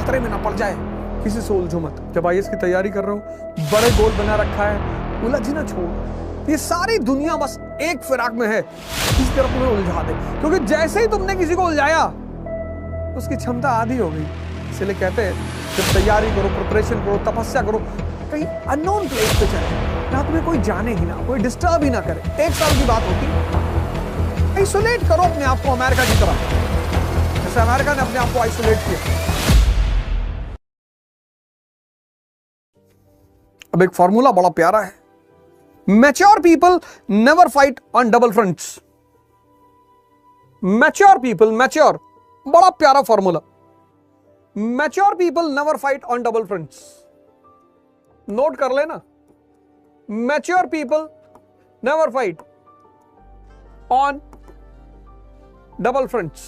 खतरे में ना पड़ जाए, किसी से उलझो मत। जब आईएएस की तैयारी कर रहे हो, बड़े गोल बना रखा है, उलझना छोड़। ये सारी दुनिया बस एक फिराक में है, किसी तरफ तुम्हें उलझा दे, क्योंकि जैसे ही तुमने किसी को उलझाया उसकी क्षमता आधी हो गई। इसलिए कहते हैं जब तैयारी करो, प्रिपरेशन करो, तपस्या करो, कहीं अननोन प्लेस पे चले, जहां तुम्हें कोई जाने ही ना, कोई डिस्टर्ब ही ना करे। 1 साल की बात होती, आइसोलेट करो अपने आप को अमेरिका की तरह, जैसे अमेरिका ने अपने आप को आइसोलेट किया। अब एक फॉर्मूला बड़ा प्यारा है, mature people never fight on double fronts. Mature people, mature, बड़ा प्यारा formula. Mature people never fight on double fronts. Note कर लेना, mature people never fight on double fronts.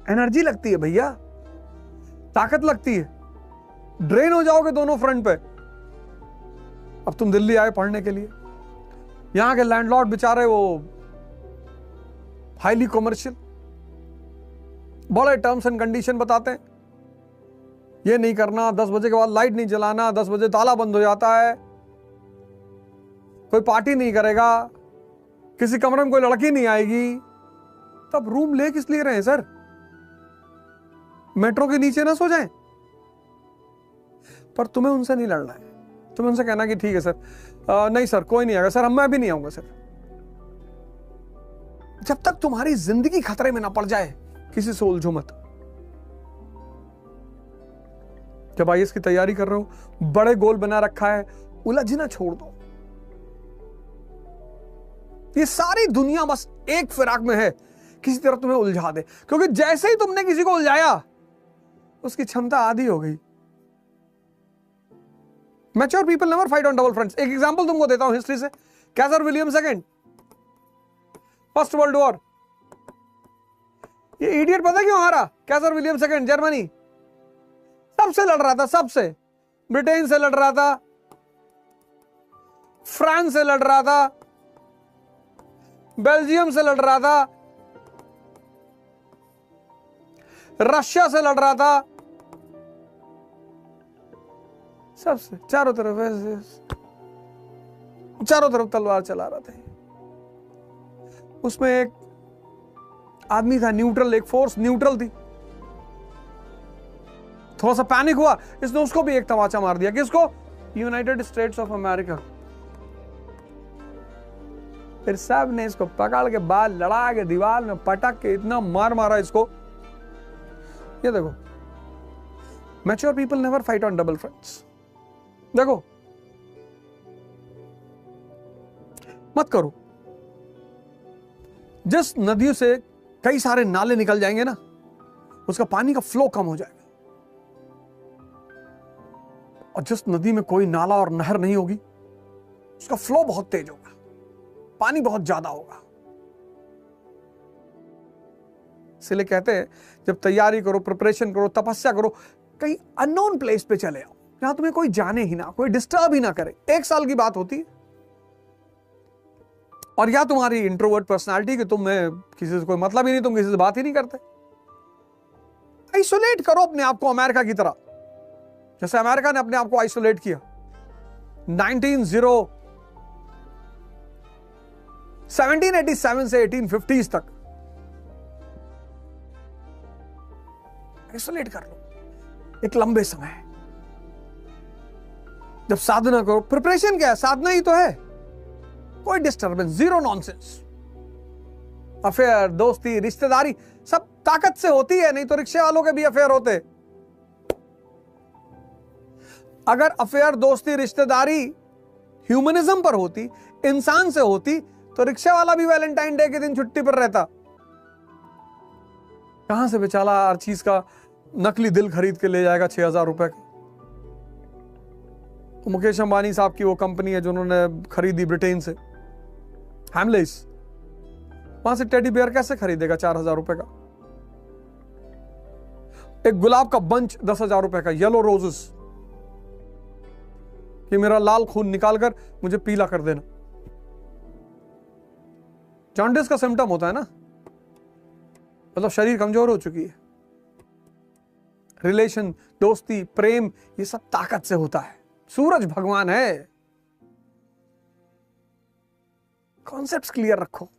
Energy लगती है भैया, ताकत लगती है, ड्रेन हो जाओगे दोनों फ्रंट पे। अब तुम दिल्ली आए पढ़ने के लिए, यहां के लैंडलॉर्ड बेचारे वो हाईली कॉमर्शियल, बड़े टर्म्स एंड कंडीशन बताते हैं, ये नहीं करना, 10 बजे के बाद लाइट नहीं जलाना, 10 बजे ताला बंद हो जाता है, कोई पार्टी नहीं करेगा, किसी कमरे में कोई लड़की नहीं आएगी। तब रूम ले किस लिए रहे हैं सर? मेट्रो के नीचे ना सो जाएं। पर तुम्हें उनसे नहीं लड़ना है, तुम्हें उनसे कहना कि ठीक है सर, नहीं सर कोई नहीं आएगा सर, मैं भी नहीं आऊंगा सर। जब तक तुम्हारी जिंदगी खतरे में ना पड़ जाए, किसी से उलझो मत। जब आईएएस की तैयारी कर रहे हो, बड़े गोल बना रखा है, उलझना छोड़ दो। ये सारी दुनिया बस एक फिराक में है, किसी तरह तुम्हें उलझा दे, क्योंकि जैसे ही तुमने किसी को उलझाया उसकी क्षमता आधी हो गई। Mature people never fight on double fronts. एक एग्जांपल तुमको देता हूं हिस्ट्री से। Kaiser William second, first world war. ये इडियट पता क्यों हारा? कैसर विलियम सेकंड, जर्मनी सबसे लड़ रहा था, सबसे, ब्रिटेन से लड़ रहा था, फ्रांस से लड़ रहा था, बेल्जियम से लड़ रहा था, रशिया से लड़ रहा था, सबसे चारों तरफ तलवार चला रहा था। उसमें एक आदमी था न्यूट्रल, एक फोर्स न्यूट्रल थी। थोड़ा सा पैनिक हुआ, इसने उसको भी एक तमाचा मार दिया। किसको? United states of America. फिर सब ने इसको पकड़ के बाल लड़ा के दीवार में पटक के इतना मार मारा इसको। ये देखो, mature people never fight on double fronts. देखो, मत करो। जिस नदियों से कई सारे नाले निकल जाएंगे ना, उसका पानी का फ्लो कम हो जाएगा, और जिस नदी में कोई नाला और नहर नहीं होगी, उसका फ्लो बहुत तेज होगा, पानी बहुत ज्यादा होगा। इसलिए कहते हैं जब तैयारी करो, प्रिपरेशन करो, तपस्या करो, कहीं अननोन प्लेस पे चले आओ, जहां तुम्हें कोई जाने ही ना, कोई डिस्टर्ब ही ना करे। 1 साल की बात होती है। और या तुम्हारी इंट्रोवर्ट पर्सनालिटी कि तुम्हें किसी से कोई मतलब ही नहीं, तुम किसी से बात ही नहीं करते, आइसोलेट करो अपने आप को अमेरिका की तरह, जैसे अमेरिका ने अपने आप को आइसोलेट किया 1787 से 1850s तक। आइसोलेट कर लो एक लंबे समय। जब साधना करो, प्रिपरेशन क्या है? साधना ही तो है। कोई डिस्टर्बेंस, जीरो नॉनसेंस। अफेयर, दोस्ती, रिश्तेदारी सब ताकत से होती है, नहीं तो रिक्शे वालों के भी अफेयर होते। अगर अफेयर, दोस्ती, रिश्तेदारी ह्यूमनिज्म पर होती, इंसान से होती, तो रिक्शा वाला भी वैलेंटाइन डे के दिन छुट्टी पर रहता। कहां से बेचारा हर चीज का नकली दिल खरीद के ले जाएगा 6000 रुपए का। तो मुकेश अंबानी साहब की वो कंपनी है जिन्होंने खरीदी ब्रिटेन से, हैमलेस, वहां से टेडी बियर कैसे खरीदेगा 4000 रुपए का? एक गुलाब का बंच 10,000 रुपए का, येलो रोजेस, कि मेरा लाल खून निकालकर मुझे पीला कर देना। जॉन्डिस का सिम्टम होता है ना, मतलब शरीर कमजोर हो चुकी है, रिलेशन, दोस्ती, प्रेम, ये सब ताकत से होता है। सूरज भगवान है। कॉन्सेप्ट्स क्लियर रखो।